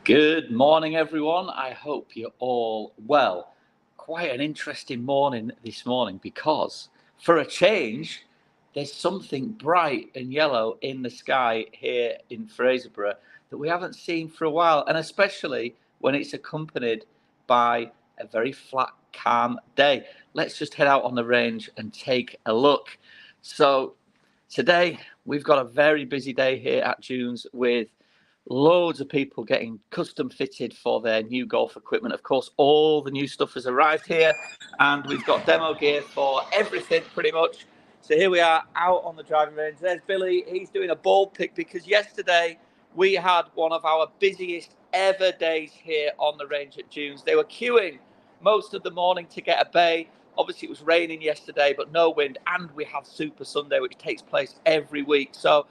Good morning, everyone. I hope you're all well. Quite an interesting morning this morning because, for a change, there's something bright and yellow in the sky here in Fraserburgh that we haven't seen for a while, and especially when it's accompanied by a very flat, calm day. Let's just head out on the range and take a look. So, today we've got a very busy day here at Dunes with loads of people getting custom fitted for their new golf equipment. Of course, all the new stuff has arrived here, and we've got demo gear for everything pretty much. So here we are out on the driving range. There's Billy. He's doing a ball pick because yesterday we had one of our busiest ever days here on the range at Dunes. They were queuing most of the morning to get a bay. Obviously, it was raining yesterday, but no wind, and we have Super Sunday, which takes place every week. So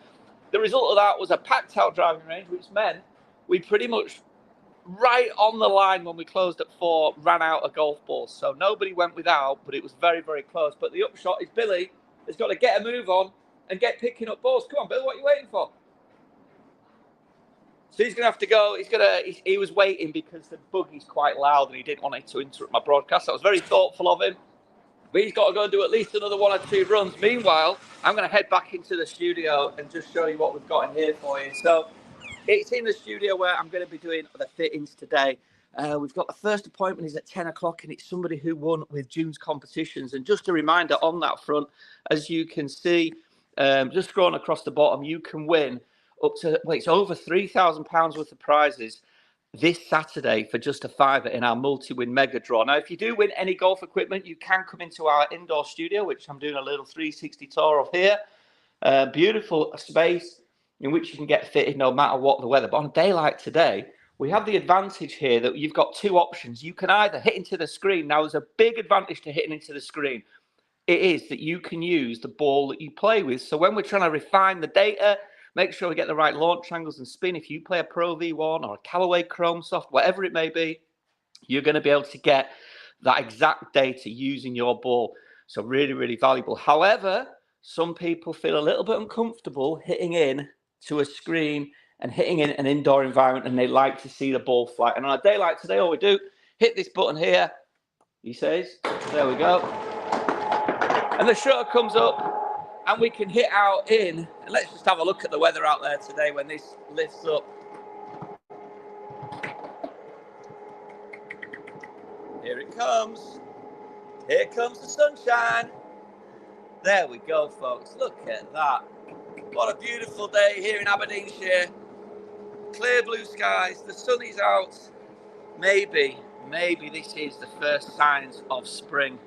the result of that was a packed out driving range, which meant we pretty much right on the line when we closed at 4 ran out of golf balls. So nobody went without, but it was very, very close. But the upshot is Billy has got to get a move on and get picking up balls. Come on, Billy, what are you waiting for? So he's going to have to go. He was waiting because the buggy's quite loud and he didn't want it to interrupt my broadcast. That was very thoughtful of him. But he's got to go and do at least another 1 or 2 runs. Meanwhile, I'm going to head back into the studio and just show you what we've got in here for you. So it's in the studio where I'm going to be doing the fittings today. We've got the first appointment is at 10 o'clock, and it's somebody who won with June's competitions. And just a reminder on that front, as you can see, just scrolling across the bottom, you can win up to, it's over £3,000 worth of prizes this Saturday for just a £5 in our multi-win mega draw. Now, if you do win any golf equipment, you can come into our indoor studio, which I'm doing a little 360 tour of here. Beautiful space in which you can get fitted no matter what the weather. But on a day like today, we have the advantage here that you've got 2 options. You can either hit into the screen. Now, there's a big advantage to hitting into the screen. It is that you can use the ball that you play with. So when we're trying to refine the data, make sure we get the right launch angles and spin. If you play a Pro V1 or a Callaway Chrome Soft, whatever it may be, you're going to be able to get that exact data using your ball. So really, really valuable. However, some people feel a little bit uncomfortable hitting in to a screen and hitting in an indoor environment, and they like to see the ball fly. And on a day like today, all we do, hit this button here, he says, there we go. And the shutter comes up, and we can hit out in, and let's just have a look at the weather out there today when this lifts up. Here it comes. Here comes the sunshine. There we go, folks. Look at that. What a beautiful day here in Aberdeenshire. Clear blue skies. The sun is out. Maybe this is the first signs of spring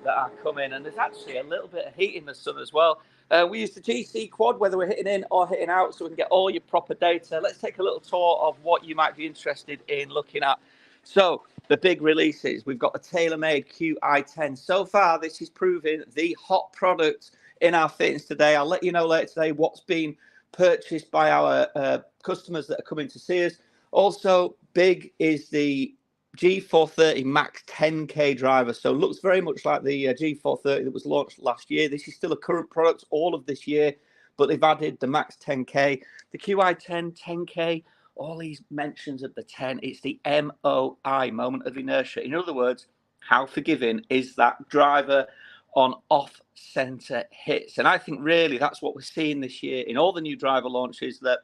that are coming, and there's actually a little bit of heat in the sun as well. We use the GC quad, whether we're hitting in or hitting out, so we can get all your proper data. Let's take a little tour of what you might be interested in looking at. So the big releases, we've got the TaylorMade QI10. So far, this is proving the hot product in our fittings today. I'll let you know later today what's been purchased by our customers that are coming to see us. Also, big is the G430 Max 10K driver. So it looks very much like the G430 that was launched last year. This is still a current product all of this year, but they've added the Max 10K, the QI10, 10K, all these mentions of the 10. It's the MOI, moment of inertia. In other words, how forgiving is that driver on off-center hits? And I think really that's what we're seeing this year in all the new driver launches, that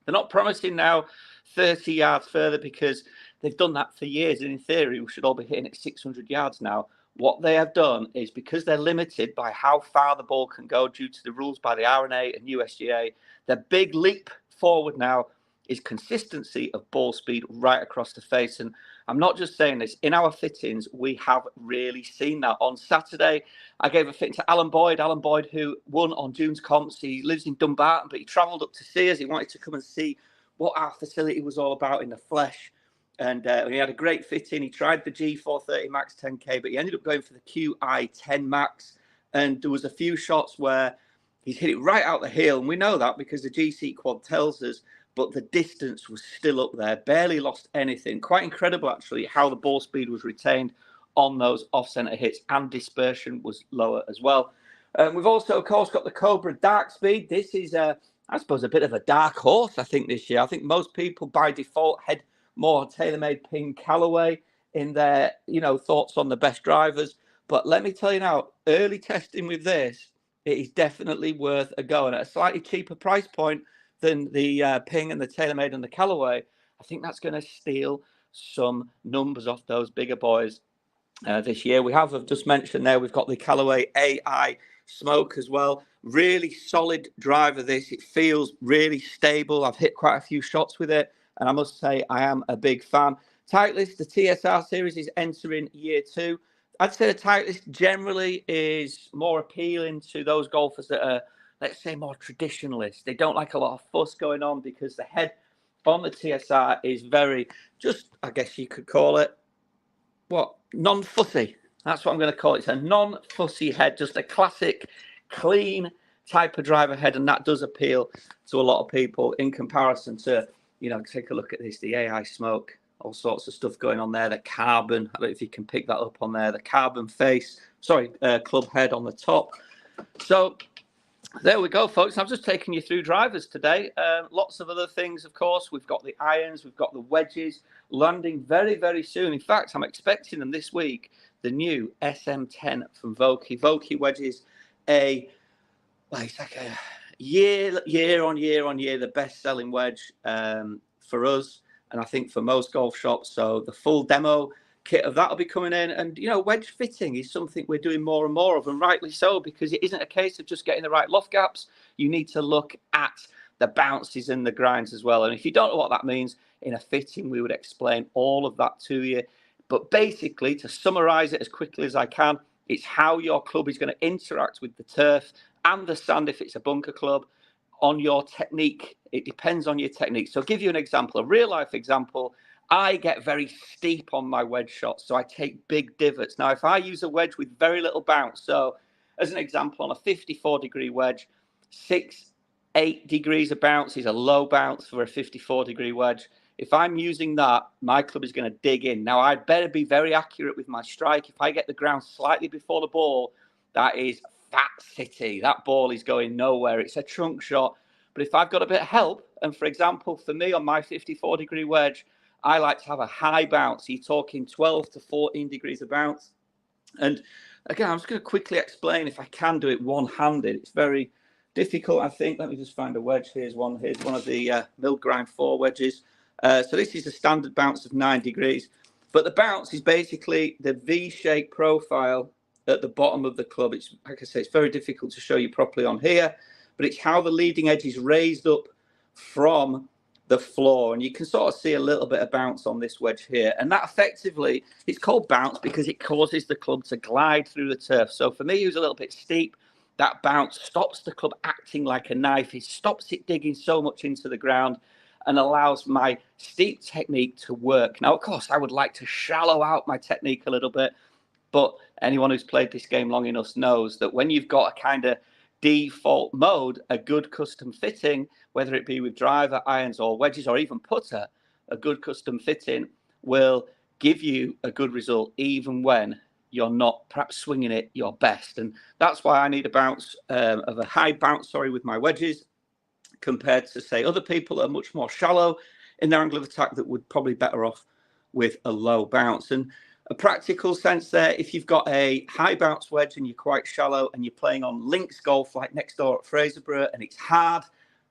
they're not promising now 30 yards further because they've done that for years. And in theory, we should all be hitting at 600 yards now. What they have done is, because they're limited by how far the ball can go due to the rules by the R&A and USGA, their big leap forward now is consistency of ball speed right across the face. And I'm not just saying this. In our fittings, we have really seen that. On Saturday, I gave a fitting to Alan Boyd, who won on June's comps. He lives in Dumbarton, but he travelled up to see us. He wanted to come and see what our facility was all about in the flesh. And he had a great fitting. He tried the G430 Max 10K, but he ended up going for the QI10 Max. And there was a few shots where he's hit it right out the hill. And we know that because the GC quad tells us, but the distance was still up there, barely lost anything. Quite incredible, actually, how the ball speed was retained on those off-centre hits, and dispersion was lower as well. We've also, of course, got the Cobra Dark Speed. This is, I suppose, a bit of a dark horse, I think, this year. I think most people, by default, head more tailor-made Ping Callaway in their, thoughts on the best drivers. But let me tell you now, early testing with this, it is definitely worth a go. And at a slightly cheaper price point than the Ping and the TaylorMade and the Callaway, I think that's going to steal some numbers off those bigger boys this year. We have, I've just mentioned there, we've got the Callaway AI Smoke as well. Really solid driver this. It feels really stable. I've hit quite a few shots with it, and I must say I am a big fan. Titleist, the TSR series, is entering year 2. I'd say the Titleist generally is more appealing to those golfers that are, let's say, more traditionalist. They don't like a lot of fuss going on because the head on the TSR is very, just, I guess you could call it, non-fussy. That's what I'm going to call it. It's a non-fussy head, just a classic, clean type of driver head, and that does appeal to a lot of people in comparison to, take a look at this, the AI Smoke. All sorts of stuff going on there. The carbon, I don't know if you can pick that up on there. The carbon club head on the top. So there we go, folks. I've just taken you through drivers today. Lots of other things, of course. We've got the irons, we've got the wedges landing very, very soon. In fact, I'm expecting them this week. The new SM10 from Vokey. Vokey wedges, it's like a year on year, the best-selling wedge for us. And I think for most golf shops. So the full demo kit of that will be coming in. And, wedge fitting is something we're doing more and more of, and rightly so, because it isn't a case of just getting the right loft gaps. You need to look at the bounces and the grinds as well. And if you don't know what that means, in a fitting, we would explain all of that to you. But basically, to summarize it as quickly as I can, it's how your club is going to interact with the turf and the sand if it's a bunker club. On your technique, it depends on your technique. So I'll give you an example, a real life example. I get very steep on my wedge shots, so I take big divots. Now, if I use a wedge with very little bounce, so as an example, on a 54-degree wedge, 6-8 degrees of bounce is a low bounce for a 54-degree wedge. If I'm using that, my club is going to dig in. Now, I'd better be very accurate with my strike. If I get the ground slightly before the ball, that is Fat City. That ball is going nowhere. It's a trunk shot. But if I've got a bit of help, and for example, for me on my 54-degree wedge, I like to have a high bounce. You're talking 12 to 14 degrees of bounce. And again, I'm just going to quickly explain if I can do it one-handed. It's very difficult, I think. Let me just find a wedge. Here's one of the mill grind 4 wedges. So this is a standard bounce of 9 degrees. But the bounce is basically the V-shaped profile at the bottom of the club. It's, like I say, it's very difficult to show you properly on here, but it's how the leading edge is raised up from the floor. And you can sort of see a little bit of bounce on this wedge here. And that effectively, it's called bounce because it causes the club to glide through the turf. So for me, who's a little bit steep, that bounce stops the club acting like a knife. It stops it digging so much into the ground and allows my steep technique to work. Now, of course, I would like to shallow out my technique a little bit, but anyone who's played this game long enough knows that when you've got a kind of default mode, a good custom fitting, whether it be with driver, irons or wedges or even putter, a good custom fitting will give you a good result even when you're not perhaps swinging it your best. And that's why I need a bounce of a high bounce, with my wedges, compared to, say, other people that are much more shallow in their angle of attack that would probably better off with a low bounce. And a practical sense there, if you've got a high bounce wedge and you're quite shallow and you're playing on links golf like next door at Fraserburgh and it's hard,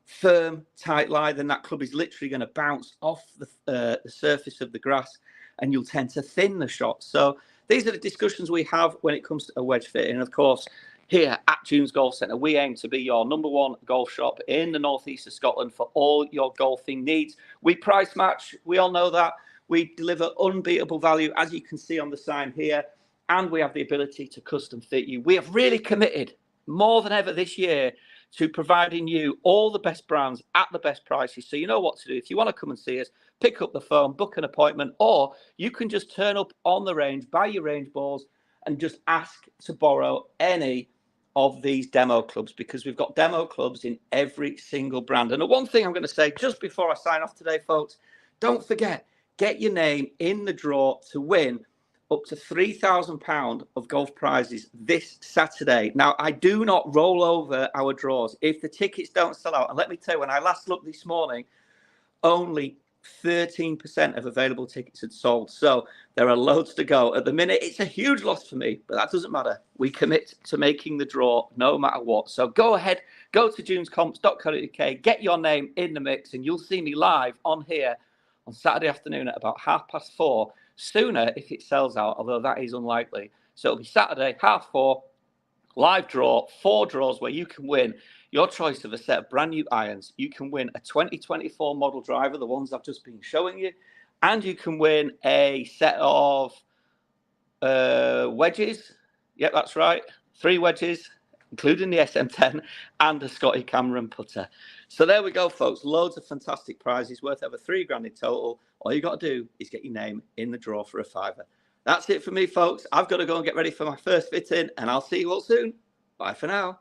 firm, tight lie, then that club is literally going to bounce off the surface of the grass and you'll tend to thin the shot. So these are the discussions we have when it comes to a wedge fitting. And of course, here at Dunes Golf Centre, we aim to be your #1 golf shop in the northeast of Scotland for all your golfing needs. We price match. We all know that. We deliver unbeatable value, as you can see on the sign here, and we have the ability to custom fit you. We have really committed more than ever this year to providing you all the best brands at the best prices. So you know what to do. If you want to come and see us, pick up the phone, book an appointment, or you can just turn up on the range, buy your range balls, and just ask to borrow any of these demo clubs, because we've got demo clubs in every single brand. And the one thing I'm going to say just before I sign off today, folks, don't forget, get your name in the draw to win up to £3,000 of golf prizes this Saturday. Now, I do not roll over our draws if the tickets don't sell out. And let me tell you, when I last looked this morning, only 13% of available tickets had sold. So there are loads to go. At the minute, it's a huge loss for me, but that doesn't matter. We commit to making the draw no matter what. So go ahead, go to junescomps.co.uk, get your name in the mix, and you'll see me live on here on Saturday afternoon at about 4:30. Sooner if it sells out, although that is unlikely. So it'll be Saturday, 4:30. Live draw, 4 draws where you can win your choice of a set of brand new irons. You can win a 2024 model driver, the ones I've just been showing you, and you can win a set of wedges. Yep, that's right. 3 wedges, including the SM10 and a Scotty Cameron putter. So there we go, folks. Loads of fantastic prizes worth over £3,000 in total. All you got to do is get your name in the draw for a £5. That's it for me, folks. I've got to go and get ready for my first fitting, and I'll see you all soon. Bye for now.